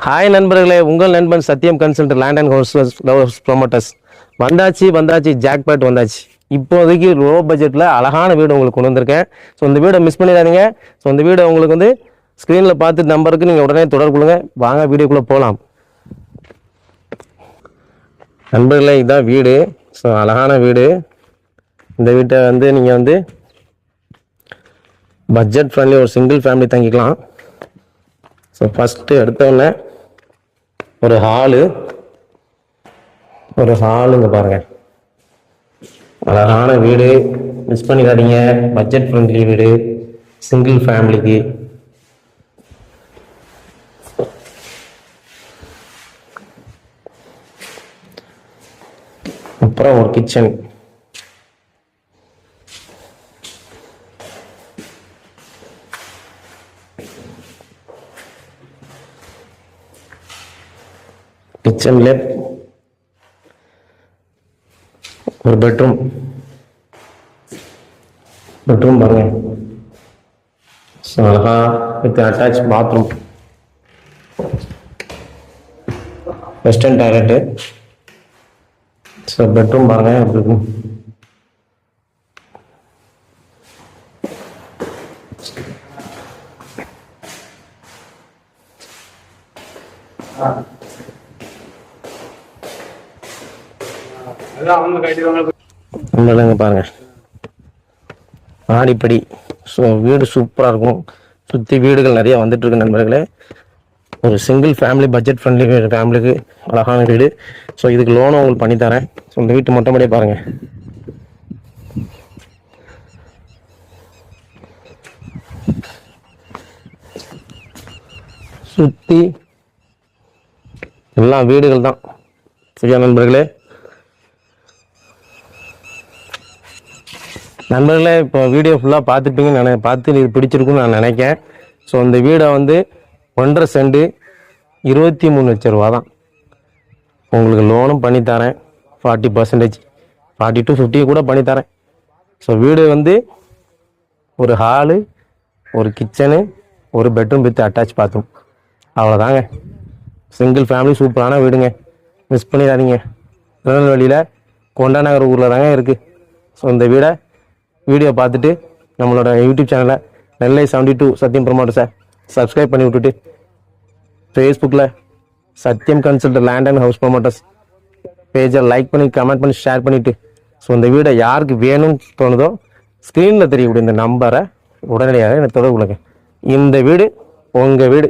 Hi நண்பர்களே, உங்கள் நண்பன் Sathyam consult land and house promoters வந்தாச்சு ஜாக்பாட் வந்தாச்சு. இப்போதைக்கு லோ பட்ஜெட்டில் அழகான வீடு உங்களுக்கு கொண்டு வந்திருக்கேன். ஸோ இந்த வீடை மிஸ் பண்ணிடாதீங்க. ஸோ இந்த வீடை உங்களுக்கு வந்து ஸ்க்ரீனில் பார்த்து நம்பருக்கு நீங்கள் உடனே தொடர்பு கொள்ளுங்க. வாங்க வீடியோக்குள்ளே போகலாம். நண்பர்களே, இதுதான் வீடு. ஸோ அழகான வீடு. இந்த வீட்டை வந்து நீங்கள் வந்து பட்ஜெட் ஃப்ரெண்ட்லி ஒரு சிங்கிள் ஃபேமிலி தங்கிக்கலாம். ஸோ ஃபஸ்ட்டு எடுத்தோடனே ஒரு ஹாலுங்க பாருங்கள். அழகான வீடு, மிஸ் பண்ணிடாதீங்க. பட்ஜெட் ஃப்ரெண்ட்லி வீடு, சிங்கிள் ஃபேமிலிக்கு. அப்புறம் ஒரு கிச்சன், கிச்சன்ல ஒரு பெட்ரூம் பாருங்க. அழகா with attach bathroom, western toilet. So bedroom பாருங்க எப்படி இருக்கும். பாருங்க ஆடிப்படி. ஸோ வீடு சூப்பராக இருக்கும். சுற்றி வீடுகள் நிறைய வந்துட்டு இருக்கு நண்பர்களே. ஒரு சிங்கிள் ஃபேமிலி, பட்ஜெட் ஃப்ரெண்ட்லி ஃபேமிலிக்கு அழகான வீடு. ஸோ இதுக்கு லோனும் உங்களுக்கு பண்ணித்தரேன். ஸோ இந்த வீட்டு மொட்டை பாருங்க. சுற்றி எல்லா வீடுகள் தான். சரியா நண்பர்களே? இப்போ வீடியோ ஃபுல்லாக பார்த்துப்பீங்கன்னு பார்த்து இது பிடிச்சிருக்குன்னு நான் நினைக்கிறேன். ஸோ இந்த வீடை வந்து 1.5 சென்ட் 23 லட்சம் ரூபா தான். உங்களுக்கு லோனும் பண்ணித்தரேன். 40%, 40 to 50 கூட பண்ணித்தரேன். ஸோ வீடு வந்து ஒரு ஹாலு, ஒரு கிச்சனு, ஒரு பெட்ரூம் வித் அட்டாச் பாத்ரூம். அவ்வளோதாங்க. சிங்கிள் ஃபேமிலி சூப்பரான வீடுங்க. மிஸ் பண்ணிடாதீங்க. திருநெல்வேலியில் கொண்டா நகர் ஊரில் தாங்க இருக்குது. ஸோ இந்த வீடியோ பார்த்துட்டு நம்மளோட யூடியூப் சேனலை நெல்லை 72 சத்யம் ப்ரொமோட்டர்ஸை சப்ஸ்கிரைப் பண்ணி விட்டுட்டு, ஃபேஸ்புக்கில் Sathyam consult land and house promoters பேஜை லைக் பண்ணி, கமெண்ட் பண்ணி, ஷேர் பண்ணிவிட்டு, ஸோ இந்த வீடை யாருக்கு வேணும்னு தோணுதோ ஸ்க்ரீனில் தெரியக்கூடிய இந்த நம்பரை உடனடியாக எனக்கு தொடர்பு கொள்ளுங்க. இந்த வீடு உங்கள் வீடு.